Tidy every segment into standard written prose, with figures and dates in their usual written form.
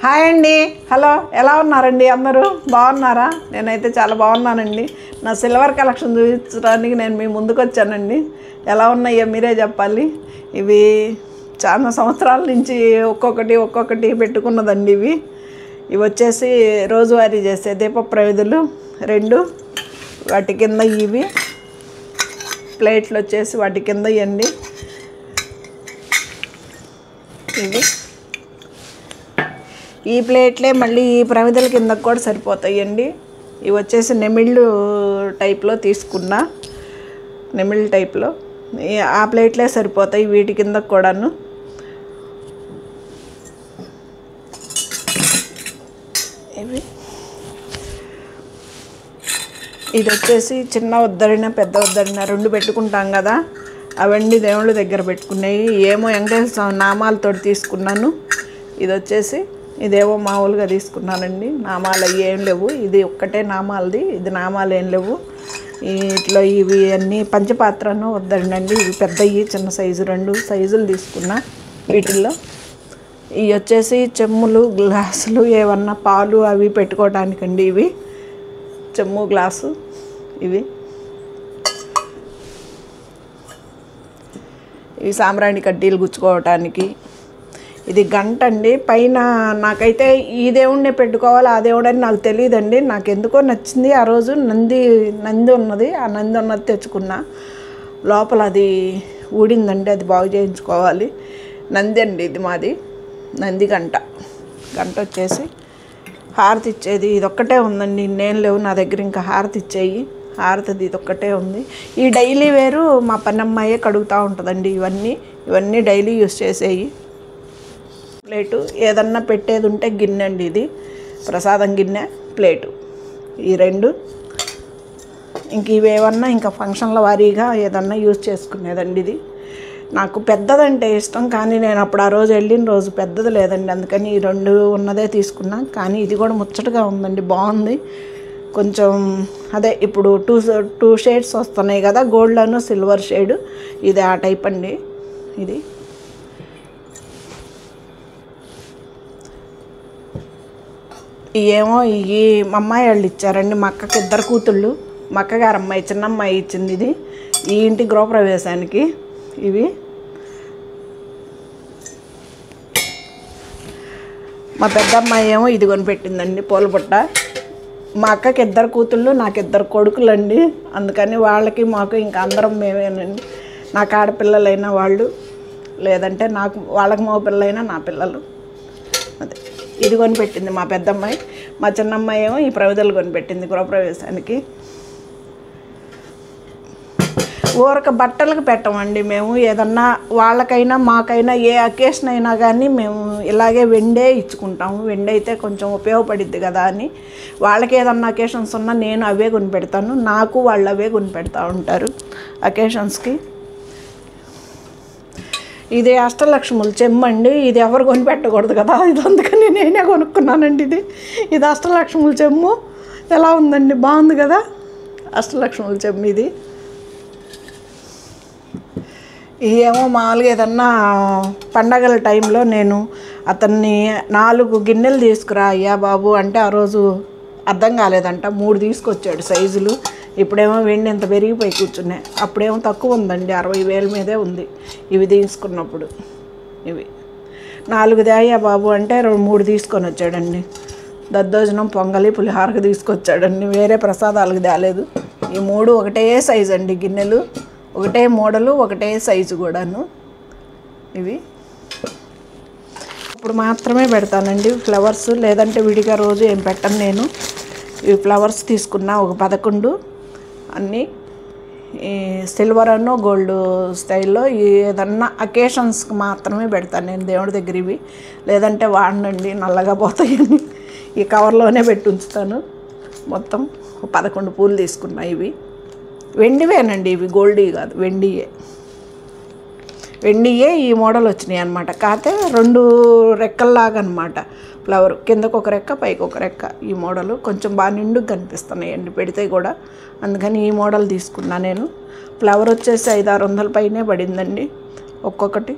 Hi అండి, hello, ఎలా ఉన్నారండి? అందరూ బాగున్నారా? నేనైతే చాలా బాగున్నానండి. నా సిల్వర్ కలెక్షన్ చూపించడానికి నేను మీ ముందుకు వచ్చానండి. ఎలా ఉన్నాయో మీరే చెప్పాలి. ఇవి చాలా సంవత్సరాల నుంచి ఒక్కొక్కటి పెట్టుకున్నదండి. ఇవి వచ్చేసి రోజువారీ చేసే దీప ప్రమిదలు 2. వాటి కింద ఇవి ప్లేట్లు వచ్చేసి వాటి కింద ఇవ్వండి. ఇవి ఈ ప్లేట్లే మళ్ళీ ఈ ప్రమిదల కిందకు కూడా సరిపోతాయండి. ఇవి వచ్చేసి నెమిళ్ళు టైప్లో తీసుకున్నా, నెమిళ్ళు టైప్లో ఆ ప్లేట్లే సరిపోతాయి వీటి కిందకు కూడాను. ఇది వచ్చేసి చిన్న ఉద్దరిన పెద్ద ఉద్దరిన 2 పెట్టుకుంటాం కదా, అవన్నీ దేవుళ్ళ దగ్గర పెట్టుకున్నాయి. ఏమో వెంకటేశ్వర స్వామి నామాలతో తీసుకున్నాను. ఇది వచ్చేసి ఇదేమో మామూలుగా తీసుకున్నానండి. నామాలు అవి ఏం లేవు. ఇది ఒక్కటే నామాలది, ఇది నామాలు ఏం లేవు. ఇట్లా ఇవి అన్నీ పంచపాత్రను వద్దండి. ఇవి పెద్దవి, చిన్న సైజు 2 సైజులు తీసుకున్నా. వీటిల్లో ఇవి వచ్చేసి చెమ్ములు, గ్లాసులు, ఏమన్నా పాలు అవి పెట్టుకోవడానికండి. ఇవి చెమ్ము, గ్లాసు. ఇవి సాంబ్రాణి కడ్డీలు గుచ్చుకోవటానికి. ఇది గంట అండి. పైన నాకైతే ఈ దేవుడిని పెట్టుకోవాలి, ఆ దేవుడని నాకు తెలియదండి. నాకు ఎందుకో నచ్చింది. ఆ రోజు నంది ఉన్నది, ఆ నంది ఉన్నది తెచ్చుకున్నా. లోపల అది ఊడిందండి, అది బాగు చేయించుకోవాలి. నంది అండి ఇది మాది, నంది గంట. గంట వచ్చేసి హారతి ఇచ్చేది ఇదొక్కటే ఉందండి, ఇన్నేం లేవు నా దగ్గర. ఇంకా హారతి ఇచ్చేయి, హారతిది ఇదొక్కటే ఉంది. ఈ డైలీ వేరు మా పన్నమ్మాయే కడుగుతూ ఉంటుందండి. ఇవన్నీ డైలీ యూస్ చేసేవి. ప్లేటు ఏదన్నా పెట్టేది ఉంటే గిన్నె అండి. ఇది ప్రసాదం గిన్నె, ప్లేటు, ఈ 2. ఇంక ఇవేమన్నా ఇంకా ఫంక్షన్ల వారీగా ఏదన్నా యూజ్ చేసుకునేదండి. ఇది నాకు పెద్దదంటే ఇష్టం, కానీ నేను అప్పుడు ఆ రోజు వెళ్ళిన రోజు పెద్దది లేదండి, అందుకని ఈ 2 ఉన్నదే తీసుకున్నా. కానీ ఇది కూడా ముచ్చటగా ఉందండి, బాగుంది. కొంచెం అదే ఇప్పుడు 2 షేడ్స్ వస్తున్నాయి కదా, గోల్డ్ను సిల్వర్ షేడ్. ఇది ఆ టైప్ అండి. ఇది ఏమో ఇవి మా అమ్మాయి వాళ్ళు ఇచ్చారండి. మా అక్కకి 2 కూతుళ్ళు, మా అక్కగారు అమ్మాయి, చిన్న అమ్మాయి ఇచ్చింది. ఇది ఈ ఇంటి గృహప్రవేశానికి. ఇవి మా పెద్ద అమ్మాయి ఏమో ఇది కొనిపెట్టిందండి, పూలబుట్ట. మా అక్కకి 2 కూతుళ్ళు, నాకు 2 కొడుకులండి. అందుకని వాళ్ళకి మాకు ఇంకా అందరం మేమేనండి. నాకు ఆడపిల్లలైనా వాళ్ళు, లేదంటే వాళ్ళకి మగ పిల్లలైనా నా పిల్లలు. అదే ఇది కొనిపెట్టింది మా పెద్దమ్మాయి. మా చిన్నమ్మాయి ఏమో ఈ ప్రమిదలు కొనిపెట్టింది గృహప్రవేశానికి. ఊరక బట్టలకు పెట్టమండి మేము. ఏదన్నా వాళ్ళకైనా మాకైనా ఏ అకేషన్ అయినా కానీ మేము ఇలాగే వెండే ఇచ్చుకుంటాము. వెండి అయితే కొంచెం ఉపయోగపడిద్ది కదా అని. వాళ్ళకి ఏదన్నా అకేషన్స్ ఉన్నా నేను అవే కొనిపెడతాను, నాకు వాళ్ళు అవే కొనిపెడతా ఉంటారు అకేషన్స్కి. ఇది అష్టలక్ష్ముల చెమ్మండి. ఇది ఎవరు కొనిపెట్టకూడదు కదా, ఇది అందుకని నేనే కొనుక్కున్నానండి. ఇది అష్టలక్ష్ముల చెమ్ము. ఎలా ఉందండి, బాగుంది కదా అష్టలక్ష్ముల చెమ్ము. ఇది ఏమో మామూలుగా ఏదన్నా పండగల టైంలో నేను అతన్ని 4 గిన్నెలు తీసుకురా అయ్యా బాబు అంటే ఆ రోజు అర్థం కాలేదంట, 3 తీసుకొచ్చాడు సైజులు. ఇప్పుడేమో వెండి ఎంత పెరిగిపోయి కూర్చున్నాయి. అప్పుడేమో తక్కువ ఉందండి, 60,000 మీదే ఉంది ఇవి తీసుకున్నప్పుడు. ఇవి 4 దాయ్యా బాబు అంటే 3 తీసుకొని వచ్చాడండి. దద్దోజనం, పొంగలి, పులిహారకు తీసుకొచ్చాడండి. వేరే ప్రసాదాలకు తేలేదు. ఈ 3 ఒకటే సైజు అండి గిన్నెలు, ఒకటే మోడలు, ఒకటే సైజు కూడాను. ఇవి ఇప్పుడు మాత్రమే పెడతానండి ఫ్లవర్స్, లేదంటే విడిగా రోజు ఏం పెట్టను నేను. ఇవి ఫ్లవర్స్ తీసుకున్నా ఒక 11 అన్నీ సిల్వర్ అను గోల్డ్ స్టైల్లో. ఏదన్నా అకేషన్స్కి మాత్రమే పెడతాను నేను దేవుడి దగ్గర. ఇవి లేదంటే వాడనండి, నల్లగా పోతాయని ఈ కవర్లోనే పెట్టి ఉంచుతాను. మొత్తం 11 పూలు తీసుకున్నా. ఇవి వెండివేనండి, ఇవి గోల్డీ కాదు, వెండియే ఈ మోడల్ వచ్చినాయి అనమాట. కాకపోతే 2 రెక్కల్లాగా అనమాట, ఫ్లవర్ కిందకు ఒక రెక్క, పైకి ఒక రెక్క. ఈ మోడలు కొంచెం బాగా నిండుగా కనిపిస్తున్నాయండి పెడితే కూడా, అందుకని ఈ మోడల్ తీసుకున్నా నేను. ఫ్లవర్ వచ్చేసి 500-600 పైనే పడిందండి ఒక్కొక్కటి.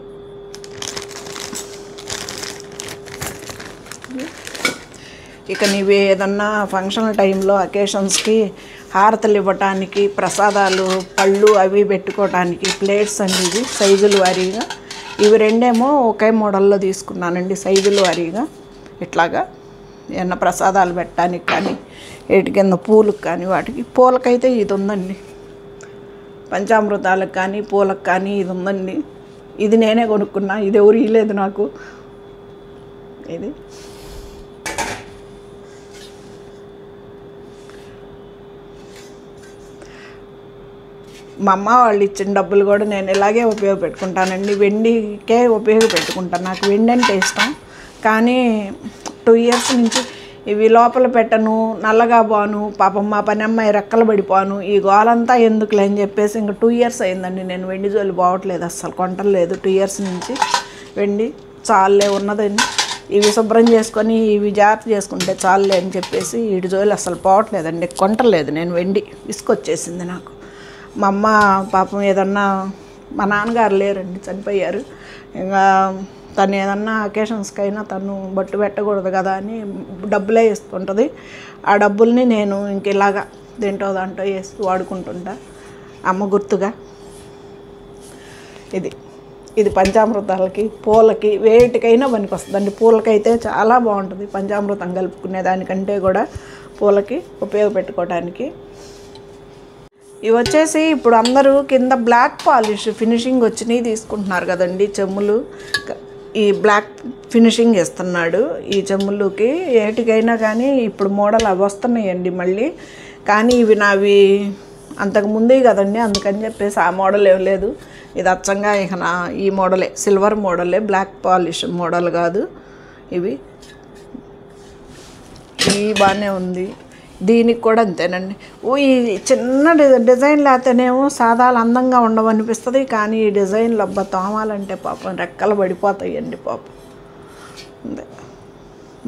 ఇక నీవు ఏదన్నా ఫంక్షన్ టైంలో అకేషన్స్కి హారతలు ఇవ్వటానికి, ప్రసాదాలు, పళ్ళు అవి పెట్టుకోవటానికి ప్లేట్స్ అండి. ఇవి సైజుల వారీగా ఇవి రెండేమో ఒకే మోడల్లో తీసుకున్నానండి, సైజుల వారీగా. ఇట్లాగా ఏమన్నా ప్రసాదాలు పెట్టడానికి కానీ, వీటి కింద పూలకు కానీ, వాటికి పూలకైతే ఇది ఉందండి. పంచామృతాలకు కానీ పూలకు కానీ ఇది ఉందండి. ఇది నేనే కొనుక్కున్నా, ఇది ఎవరు ఇవ్వలేదు నాకు. ఇది మా అమ్మ వాళ్ళు ఇచ్చిన డబ్బులు కూడా నేను ఇలాగే ఉపయోగపెట్టుకుంటానండి. వెండికే ఉపయోగపెట్టుకుంటాను. నాకు వెండి అంటే ఇష్టం. కానీ 2 years నుంచి ఇవి లోపల పెట్టను, నల్లగా పోను, పాపం మా పని అమ్మాయి రెక్కలు పడిపోను, ఈ గోలంతా ఎందుకులే అని చెప్పేసి ఇంకా 2 years అయిందండి నేను వెండి జోలి పోవట్లేదు, అస్సలు కొంటలేదు. 2 years నుంచి వెండి చాలే ఉన్నదండి. ఇవి శుభ్రం చేసుకొని ఇవి జాగ్రత్త చేసుకుంటే చాలులే అని చెప్పేసి వీటి జోలి అసలు పోవట్లేదండి, కొంటలేదు నేను. వెండి విసుకొచ్చేసింది నాకు. మా అమ్మ పాపం ఏదన్నా, మా నాన్నగారు లేరండి, చనిపోయారు. ఇంకా తను ఏదన్నా అకేషన్స్కైనా తను బట్టు పెట్టకూడదు కదా అని డబ్బులే ఇస్తుంటుంది. ఆ డబ్బుల్ని నేను ఇంక ఇలాగా దేంటో దాంట్లో వేసి వాడుకుంటుంటా అమ్మ గుర్తుగా. ఇది పంచామృతాలకి, పూలకి, వేటికైనా పనికి వస్తుందండి. పూలకైతే చాలా బాగుంటుంది, పంచామృతం కలుపుకునే దానికంటే కూడా పూలకి ఉపయోగపెట్టుకోవడానికి. ఇవి వచ్చేసి ఇప్పుడు అందరూ కింద బ్లాక్ పాలిష్ ఫినిషింగ్ వచ్చినవి తీసుకుంటున్నారు కదండి చెమ్ములు. ఈ బ్లాక్ ఫినిషింగ్ ఇస్తున్నాడు ఈ చెమ్ములకి. ఏటికైనా కానీ ఇప్పుడు మోడల్ అవి వస్తున్నాయండి మళ్ళీ. కానీ ఇవి నావి అంతకుముందే కదండి, అందుకని చెప్పేసి ఆ మోడల్ ఏం లేదు. ఇది అచ్చంగా ఇక నా ఈ మోడలే, సిల్వర్ మోడలే, బ్లాక్ పాలిష్ మోడల్ కాదు. ఇవి బాగానే ఉంది. దీనికి కూడా అంతేనండి. ఈ చిన్న డిజైన్ లేకపోతేనేమో సాదాలు అందంగా ఉండవనిపిస్తుంది. కానీ ఈ డిజైన్లు అబ్బా తోమాలంటే పాపం రెక్కలు పడిపోతాయండి పాపం. అంతే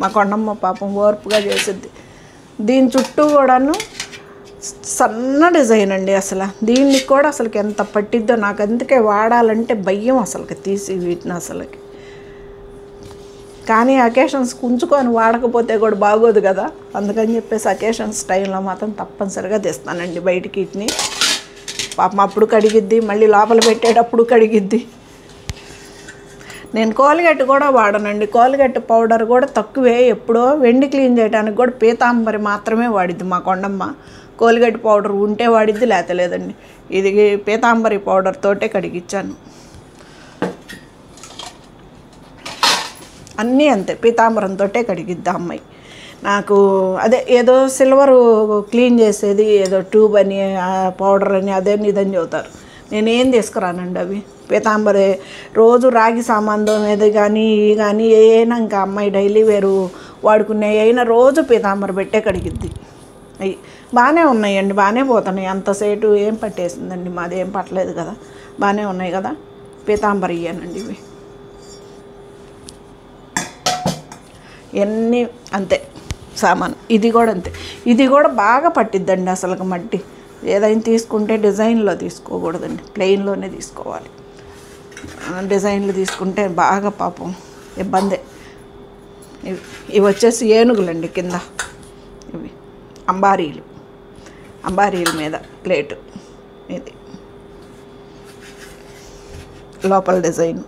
మా కొండమ్మ పాపం ఓర్పుగా చేసిద్ది. దీని చుట్టూ కూడాను సన్న డిజైన్ అండి. అసలు దీనికి కూడా అసలుకి ఎంత పట్టిద్దో నాకు, అందుకే వాడాలంటే భయం అసలుకి తీసి వీటిని అసలుకి. కానీ అకేషన్స్ ఉంచుకొని వాడకపోతే కూడా బాగోదు కదా, అందుకని చెప్పేసి అకేషన్స్ టైంలో మాత్రం తప్పనిసరిగా తెస్తానండి బయటికి. వీటిని పాపం అప్పుడు కడిగిద్ది, మళ్ళీ లోపల పెట్టేటప్పుడు కడిగిద్ది. నేను కోల్గేట్ కూడా వాడనండి. కోల్గేట్ పౌడర్ కూడా తక్కువే, ఎప్పుడో వెండి క్లీన్ చేయడానికి కూడా పీతాంబరి మాత్రమే వాడిద్ది మా కొండమ్మ. కోల్గేట్ పౌడర్ ఉంటే వాడిద్ది, లేకపోతే లేదండి. ఇది పీతాంబరి పౌడర్ తోటే కడిగిచ్చాను. అన్నీ అంతే, పీతాంబరంతో కడిగిద్ది అమ్మాయి. నాకు అదే ఏదో సిల్వరు క్లీన్ చేసేది ఏదో ట్యూబ్ అని పౌడర్ అని అదని ఇదని చెబుతారు. నేనేం తీసుకురానండి అవి. పీతాంబరి రోజు రాగి సామాన్లు ఏది కానీ కానీ ఏమైనా ఇంకా అమ్మాయి డైలీ వేరు వాడుకునే అయినా రోజు పీతాంబరి పెట్టే కడిగిద్ది. అవి బాగానే ఉన్నాయండి, బాగానే పోతున్నాయి. అంత సేటు ఏం పట్టేసిందండి, మాది ఏం పట్టలేదు కదా, బాగానే ఉన్నాయి కదా. పీతాంబరి ఇయ్యానండి ఇవి. ఇవన్నీ అంతే సామాన్. ఇది కూడా అంతే, ఇది కూడా బాగా పట్టిద్దండి అసలు మట్టి. ఏదైనా తీసుకుంటే డిజైన్లో తీసుకోకూడదండి, ప్లెయిన్లోనే తీసుకోవాలి. డిజైన్లు తీసుకుంటే బాగా పాపం ఇబ్బందే. ఇవి వచ్చేసి ఏనుగులండి కింద. ఇవి అంబారీల మీద ప్లేటు. ఇది లోపల డిజైన్.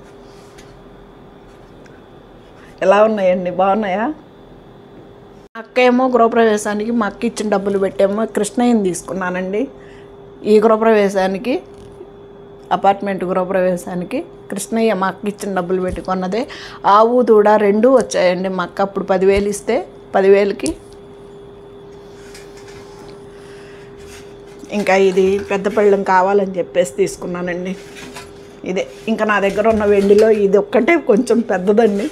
ఎలా ఉన్నాయండి, బాగున్నాయా? అక్క ఏమో గృహప్రవేశానికి మా అక్క ఇచ్చిన డబ్బులు పెట్టేమో కృష్ణయ్యని తీసుకున్నానండి. ఈ గృహప్రవేశానికి, అపార్ట్మెంట్ గృహప్రవేశానికి కృష్ణయ్య మా అక్క ఇచ్చిన డబ్బులు పెట్టుకున్నదే. ఆవు దూడ 2 వచ్చాయండి మా అక్క. అప్పుడు 10,000 ఇస్తే 10,000కి ఇంకా ఇది పెద్ద పళ్ళెం కావాలని చెప్పేసి తీసుకున్నానండి. ఇదే ఇంకా నా దగ్గర ఉన్న వెండిలో ఇది ఒక్కటే కొంచెం పెద్దదండి.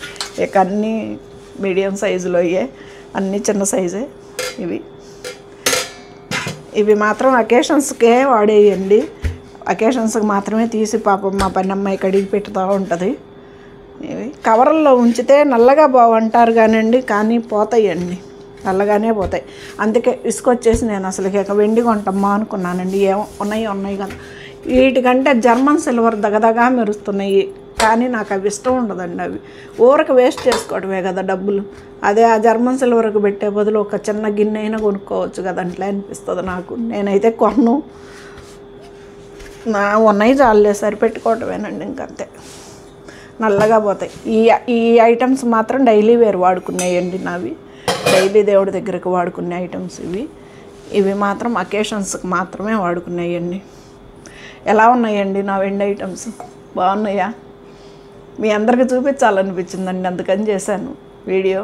ఇక అన్నీ మీడియం సైజులో అయ్యే, అన్నీ చిన్న సైజే. ఇవి మాత్రం అకేషన్స్కే వాడేయండి. అకేషన్స్కి మాత్రమే తీసి పాపం మా పని అమ్మాయి కడిగి పెట్టుతూ ఉంటుంది. ఇవి కవర్లో ఉంచితే నల్లగా బాగుంటారు కానండి, కానీ పోతాయండి, నల్లగానే పోతాయి. అందుకే ఇసుకొచ్చేసి నేను అసలు ఇక వెండి కొంటమ్మా అనుకున్నానండి. ఏమో ఉన్నాయి కదా. వీటికంటే జర్మన్ సిల్వర్ దగదగా మెరుస్తున్నాయి కానీ నాకు అవి ఇష్టం ఉండదండి. అవి ఊరకు వేస్ట్ చేసుకోవడమే కదా డబ్బులు. అదే ఆ జర్మన్ సిల్వర్కి పెట్టే బదులు ఒక చిన్న గిన్నె అయినా కొనుక్కోవచ్చు కదా అట్లా అనిపిస్తుంది నాకు. నేనైతే కొన్ను, నా ఉన్నాయి చాలులే సరిపెట్టుకోవటమేనండి ఇంకంతే. నల్లగా పోతాయి. ఈ ఐటమ్స్ మాత్రం డైలీ వేర్ వాడుకునేయండి నావి. డైలీ దేవుడి దగ్గరకు వాడుకునే ఐటమ్స్ ఇవి మాత్రం అకేషన్స్కి మాత్రమే వాడుకునేయండి. ఎలా ఉన్నాయండి నా వెండి ఐటమ్స్? బాగున్నాయా? మీ అందరికీ చూపించాలనిపించిందండి, అందుకని చేశాను వీడియో.